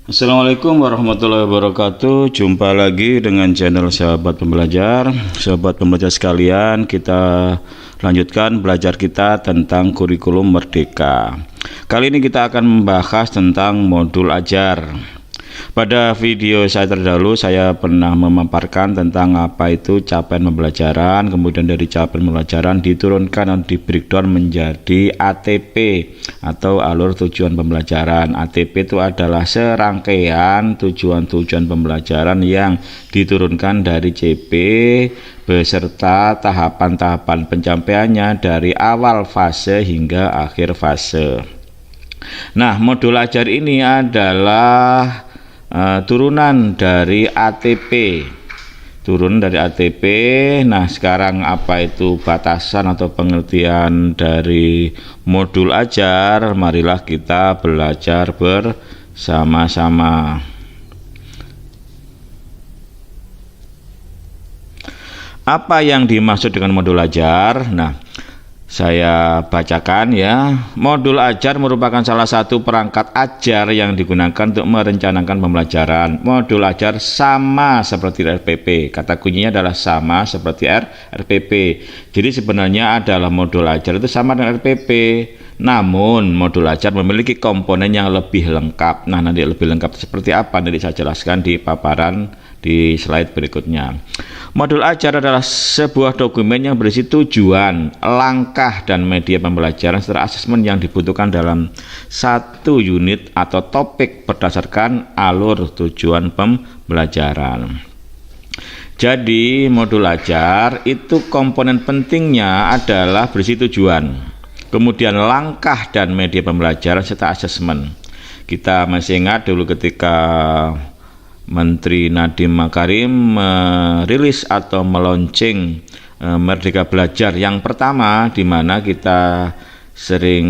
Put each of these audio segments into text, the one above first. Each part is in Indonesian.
Assalamualaikum warahmatullahi wabarakatuh. Jumpa lagi dengan channel Sahabat Pembelajar. Sahabat pembelajar sekalian, kita lanjutkan belajar kita tentang kurikulum Merdeka. Kali ini kita akan membahas tentang modul ajar. Pada video saya terdahulu saya pernah memaparkan tentang apa itu capaian pembelajaran, kemudian dari capaian pembelajaran diturunkan dan di breakdown menjadi ATP atau alur tujuan pembelajaran. ATP itu adalah serangkaian tujuan-tujuan pembelajaran yang diturunkan dari CP beserta tahapan-tahapan pencapaiannya dari awal fase hingga akhir fase. Nah, modul ajar ini adalah turunan dari ATP. Nah, sekarang apa itu batasan atau pengertian dari modul ajar? Marilah kita belajar bersama-sama. Apa yang dimaksud dengan modul ajar? Nah, saya bacakan ya. Modul ajar merupakan salah satu perangkat ajar yang digunakan untuk merencanakan pembelajaran. Modul ajar sama seperti RPP. Kata kuncinya adalah sama seperti RPP. Jadi sebenarnya adalah modul ajar itu sama dengan RPP. Namun modul ajar memiliki komponen yang lebih lengkap. Nah, nanti lebih lengkap seperti apa nanti saya jelaskan di paparan di slide berikutnya. Modul ajar adalah sebuah dokumen yang berisi tujuan, langkah, dan media pembelajaran serta asesmen yang dibutuhkan dalam satu unit atau topik berdasarkan alur tujuan pembelajaran. Jadi modul ajar itu komponen pentingnya adalah berisi tujuan, kemudian langkah dan media pembelajaran serta asesmen. Kita masih ingat dulu ketika Menteri Nadiem Makarim merilis atau meluncing Merdeka Belajar yang pertama, di mana kita sering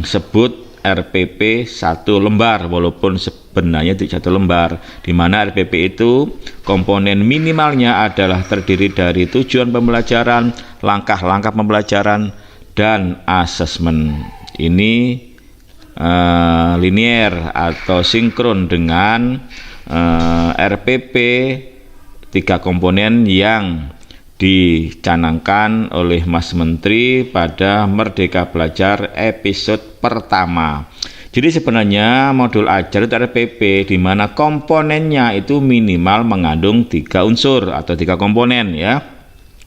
sebut RPP 1 lembar, walaupun sebenarnya tidak 1 lembar, di mana RPP itu komponen minimalnya adalah terdiri dari tujuan pembelajaran, langkah-langkah pembelajaran, dan asesmen. Ini linier atau sinkron dengan RPP 3 komponen yang dicanangkan oleh Mas Menteri pada Merdeka Belajar episode pertama. Jadi sebenarnya modul ajar itu RPP, di mana komponennya itu minimal mengandung 3 unsur atau 3 komponen ya,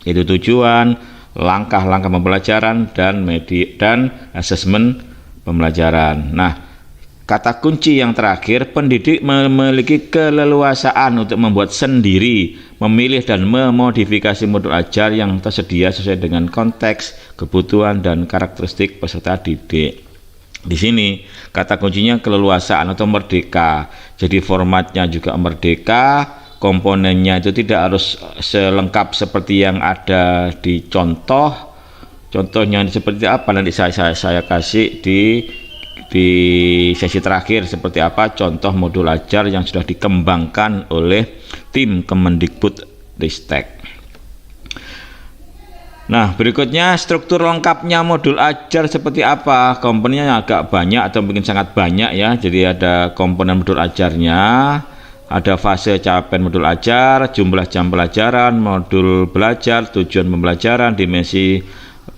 yaitu tujuan, langkah-langkah pembelajaran, dan media dan asesmen pembelajaran. Nah, kata kunci yang terakhir, pendidik memiliki keleluasaan untuk membuat sendiri, memilih dan memodifikasi modul ajar yang tersedia sesuai dengan konteks, kebutuhan, dan karakteristik peserta didik. Di sini kata kuncinya keleluasaan atau merdeka. Jadi formatnya juga merdeka, komponennya itu tidak harus selengkap seperti yang ada di contoh. Contohnya seperti apa nanti saya kasih di sesi terakhir, seperti apa contoh modul ajar yang sudah dikembangkan oleh tim Kemendikbudristek. Nah, berikutnya struktur lengkapnya modul ajar seperti apa? Komponennya agak banyak atau mungkin sangat banyak ya. Jadi ada komponen modul ajarnya, ada fase capaian modul ajar, jumlah jam pelajaran, modul belajar, tujuan pembelajaran, dimensi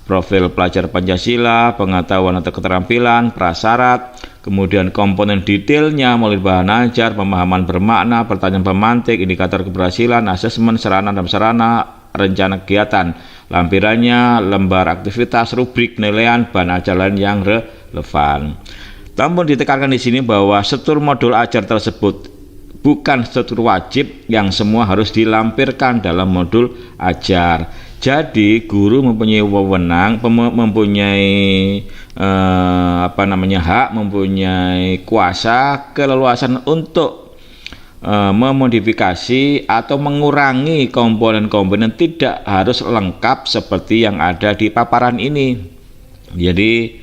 profil pelajar Pancasila, pengetahuan atau keterampilan, prasyarat, kemudian komponen detailnya mulai bahan ajar, pemahaman bermakna, pertanyaan pemantik, indikator keberhasilan, asesmen, sarana dan prasarana, rencana kegiatan, lampirannya, lembar aktivitas, rubrik, penilaian, bahan ajar lain yang relevan. Namun ditekankan di sini bahwa struktur modul ajar tersebut bukan struktur wajib yang semua harus dilampirkan dalam modul ajar. Jadi guru mempunyai wewenang, mempunyai hak, mempunyai kuasa, keleluasan untuk memodifikasi atau mengurangi komponen-komponen, tidak harus lengkap seperti yang ada di paparan ini. Jadi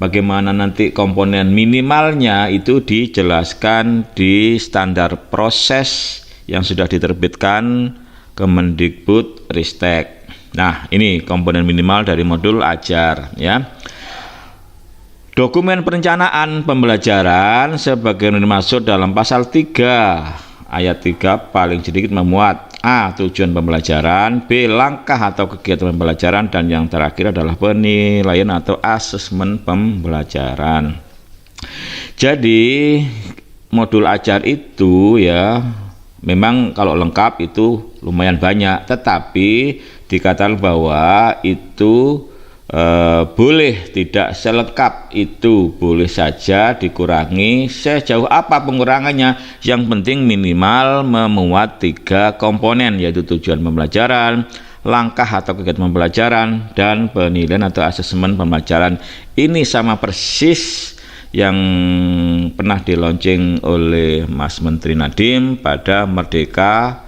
bagaimana nanti komponen minimalnya itu dijelaskan di standar proses yang sudah diterbitkan Kemendikbudristek. Nah, ini komponen minimal dari modul ajar ya. Dokumen perencanaan pembelajaran sebagaimana dimaksud dalam pasal 3 ayat 3 paling sedikit memuat A. Tujuan pembelajaran, B. Langkah atau kegiatan pembelajaran, dan yang terakhir adalah penilaian atau asesmen pembelajaran. Jadi modul ajar itu ya memang kalau lengkap itu lumayan banyak, tetapi dikatakan bahwa itu boleh tidak selengkap, itu boleh saja dikurangi sejauh apa pengurangannya. Yang penting minimal memuat 3 komponen, yaitu tujuan pembelajaran, langkah atau kegiatan pembelajaran, dan penilaian atau asesmen pembelajaran. Ini sama persis yang pernah dilaunching oleh Mas Menteri Nadiem pada Merdeka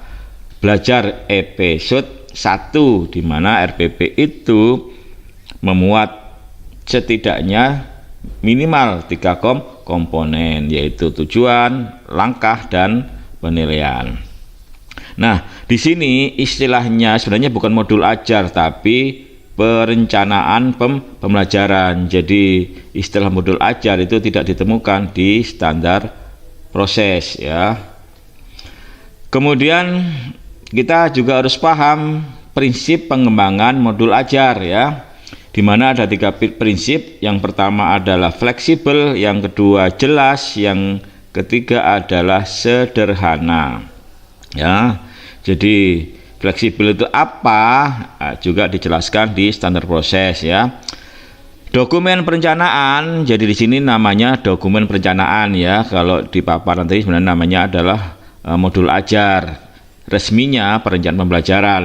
Belajar episode 1, di mana RPP itu memuat setidaknya minimal 3 komponen, yaitu tujuan, langkah, dan penilaian. Nah, di sini istilahnya sebenarnya bukan modul ajar, tapi perencanaan pembelajaran. Jadi istilah modul ajar itu tidak ditemukan di standar proses ya. Kemudian kita juga harus paham prinsip pengembangan modul ajar ya, di mana ada 3 prinsip. Yang pertama adalah fleksibel, yang kedua jelas, yang ketiga adalah sederhana. Ya, jadi fleksibel itu apa? Nah, juga dijelaskan di standar proses ya. Dokumen perencanaan, jadi di sini namanya dokumen perencanaan ya. Kalau di paparan tadi sebenarnya namanya adalah modul ajar. Resminya perencanaan pembelajaran.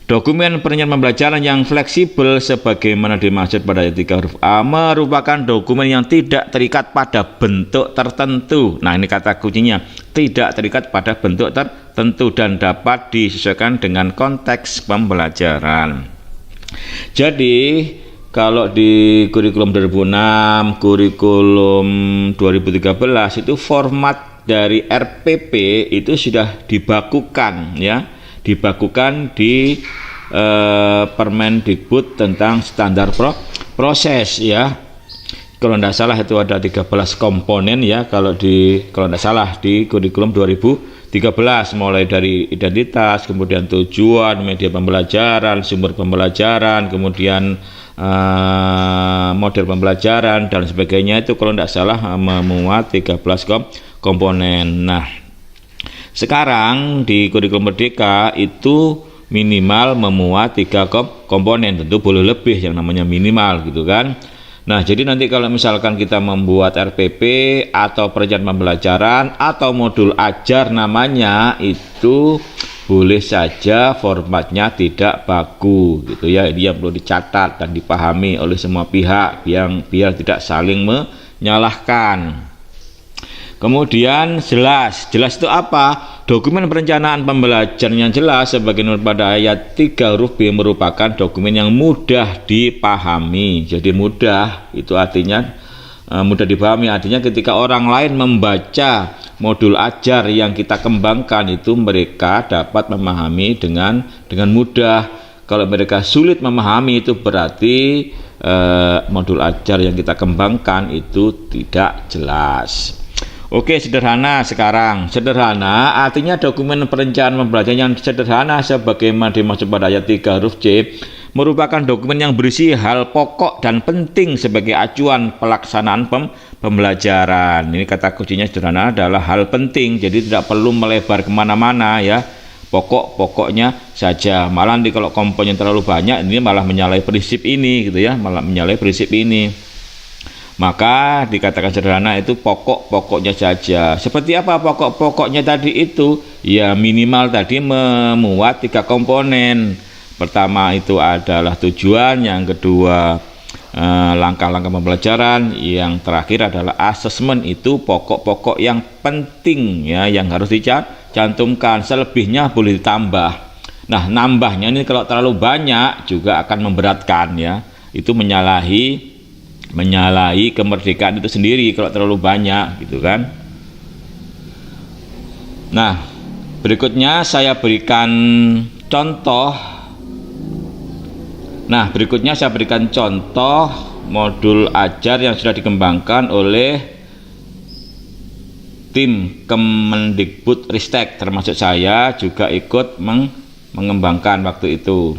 Dokumen perencanaan pembelajaran yang fleksibel sebagaimana dimaksud pada ayat 3 huruf A merupakan dokumen yang tidak terikat pada bentuk tertentu. Nah, ini kata kuncinya, tidak terikat pada bentuk tertentu dan dapat disesuaikan dengan konteks pembelajaran. Jadi kalau di kurikulum 2006, kurikulum 2013 itu format dari RPP itu sudah dibakukan ya. Dibakukan di Permendikbud tentang standar proses ya. Kalau tidak salah itu ada 13 komponen ya, kalau tidak salah di kurikulum 2013, mulai dari identitas, kemudian tujuan, media pembelajaran, sumber pembelajaran, kemudian model pembelajaran dan sebagainya. Itu kalau tidak salah memuat 13 komponen. Nah, sekarang di kurikulum Merdeka itu minimal memuat 3 komponen, tentu boleh lebih, yang namanya minimal gitu kan. Nah, jadi nanti kalau misalkan kita membuat RPP atau perencanaan pembelajaran atau modul ajar namanya, itu boleh saja formatnya tidak baku gitu ya. Dia perlu dicatat dan dipahami oleh semua pihak biar tidak saling menyalahkan. Kemudian jelas itu apa? Dokumen perencanaan pembelajaran yang jelas sebagaimana pada ayat 3 huruf B merupakan dokumen yang mudah dipahami. Jadi mudah itu artinya mudah dipahami, artinya ketika orang lain membaca modul ajar yang kita kembangkan itu mereka dapat memahami dengan mudah. Kalau mereka sulit memahami itu berarti modul ajar yang kita kembangkan itu tidak jelas. Oke, sederhana sekarang. Sederhana artinya dokumen perencanaan pembelajaran yang sederhana sebagaimana dimaksud pada ayat 3 huruf C merupakan dokumen yang berisi hal pokok dan penting sebagai acuan pelaksanaan pembelajaran. Ini kata kuncinya sederhana adalah hal penting, jadi tidak perlu melebar kemana-mana ya. Pokoknya saja. Malah nanti kalau komponen terlalu banyak ini malah menyalahi prinsip ini gitu ya, malah menyalahi prinsip ini. Maka dikatakan sederhana itu pokok-pokoknya saja. Seperti apa pokok-pokoknya tadi itu? Ya minimal tadi memuat 3 komponen. Pertama itu adalah tujuan, yang kedua langkah-langkah pembelajaran, yang terakhir adalah asesmen. Itu pokok-pokok yang penting ya, yang harus dicantumkan. Selebihnya boleh ditambah. Nah, nambahnya ini kalau terlalu banyak juga akan memberatkan ya. Itu menyalahi kemerdekaan itu sendiri kalau terlalu banyak gitu kan. Nah, berikutnya saya berikan contoh modul ajar yang sudah dikembangkan oleh tim Kemendikbud Ristek, termasuk saya juga ikut mengembangkan waktu itu.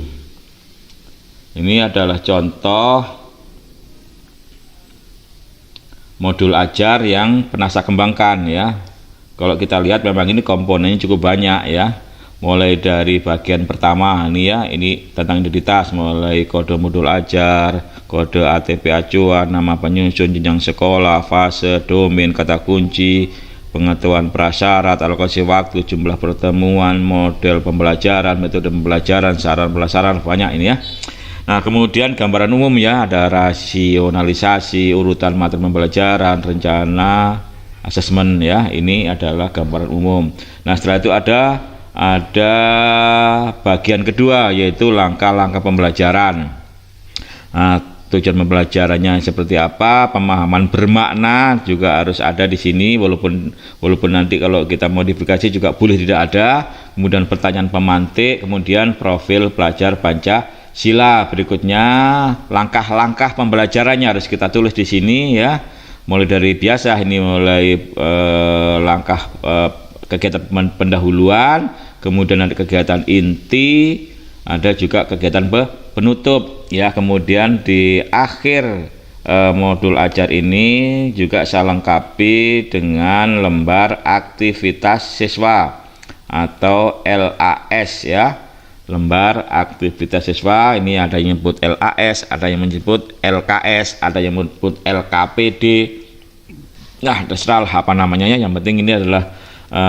Ini adalah contoh modul ajar yang pernah saya kembangkan ya. Kalau kita lihat memang ini komponennya cukup banyak ya. Mulai dari bagian pertama ini ya, ini tentang identitas, mulai kode modul ajar, kode ATP acuan, nama penyusun, jenjang sekolah, fase, domain, kata kunci, pengetahuan prasyarat, alokasi waktu, jumlah pertemuan, model pembelajaran, metode pembelajaran, saran pelajaran, banyak ini ya. Nah, kemudian gambaran umum ya, ada rasionalisasi, urutan materi pembelajaran, rencana, asesmen ya. Ini adalah gambaran umum. Nah, setelah itu ada bagian kedua, yaitu langkah-langkah pembelajaran. Nah, tujuan pembelajarannya seperti apa, pemahaman bermakna juga harus ada di sini, walaupun nanti kalau kita modifikasi juga boleh tidak ada. Kemudian pertanyaan pemantik, kemudian profil pelajar Pancasila. Berikutnya langkah-langkah pembelajarannya harus kita tulis di sini ya. Mulai dari biasa ini, mulai langkah kegiatan pendahuluan, kemudian ada kegiatan inti, ada juga kegiatan penutup ya. Kemudian di akhir modul ajar ini juga saya lengkapi dengan lembar aktivitas siswa atau LAS ya. Lembar aktivitas siswa ini ada yang menyebut LAS, ada yang menyebut LKS, ada yang menyebut LKPD. Nah, terserah apa namanya ya, yang penting ini adalah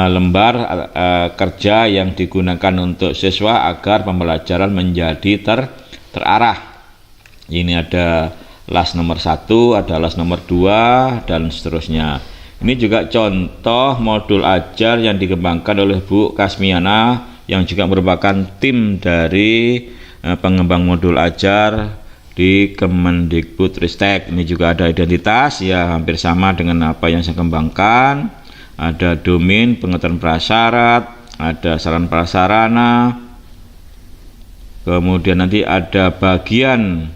lembar kerja yang digunakan untuk siswa agar pembelajaran menjadi terarah. Ini ada las nomor 1, ada las nomor 2 dan seterusnya. Ini juga contoh modul ajar yang dikembangkan oleh Bu Kasmiana yang juga merupakan tim dari pengembang modul ajar di Kemendikbud Ristek. Ini juga ada identitas ya, hampir sama dengan apa yang saya kembangkan. Ada domain, pengetahuan prasyarat, ada saran prasarana, kemudian nanti ada bagian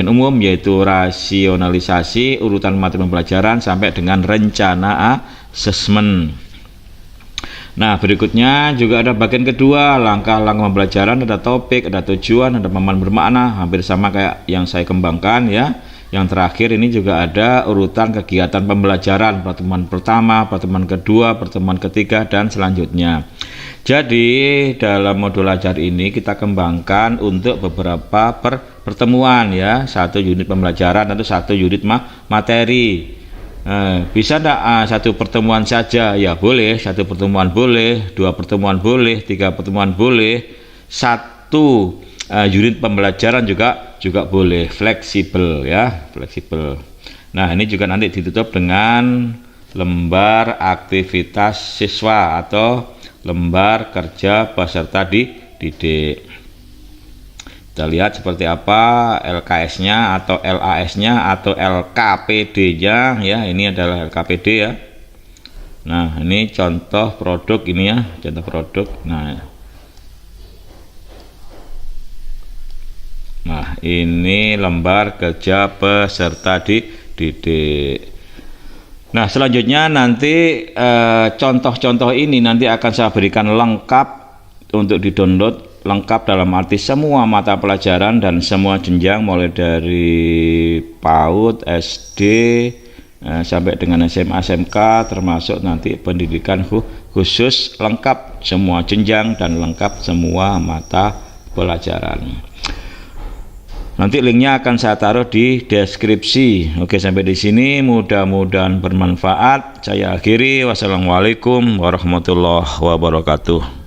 umum yaitu rasionalisasi, urutan materi pembelajaran sampai dengan rencana asesmen. Nah, berikutnya juga ada bagian kedua, langkah-langkah pembelajaran, ada topik, ada tujuan, ada pemahaman bermakna, hampir sama kayak yang saya kembangkan ya. Yang terakhir ini juga ada urutan kegiatan pembelajaran, pertemuan pertama, pertemuan kedua, pertemuan ketiga, dan selanjutnya. Jadi dalam modul ajar ini kita kembangkan untuk beberapa pertemuan ya, 1 unit pembelajaran atau 1 unit materi. Bisa enggak satu pertemuan saja? Ya boleh, 1 pertemuan boleh, 2 pertemuan boleh, 3 pertemuan boleh, 1 unit pembelajaran juga boleh, fleksibel ya, fleksibel. Nah, ini juga nanti ditutup dengan lembar aktivitas siswa atau lembar kerja peserta didik. Kita lihat seperti apa LKS-nya atau LAS-nya atau LKPD-nya ya. Ini adalah LKPD ya. Nah, ini contoh produk ini ya, contoh produk. Nah, ini lembar kerja peserta didik. Nah, selanjutnya nanti contoh-contoh ini nanti akan saya berikan lengkap untuk di-download, lengkap dalam arti semua mata pelajaran dan semua jenjang mulai dari PAUD, SD sampai dengan SMA, SMK, termasuk nanti pendidikan khusus, lengkap semua jenjang dan lengkap semua mata pelajaran. Nanti linknya akan saya taruh di deskripsi. Oke, sampai di sini mudah-mudahan bermanfaat. Saya akhiri. Wassalamualaikum warahmatullahi wabarakatuh.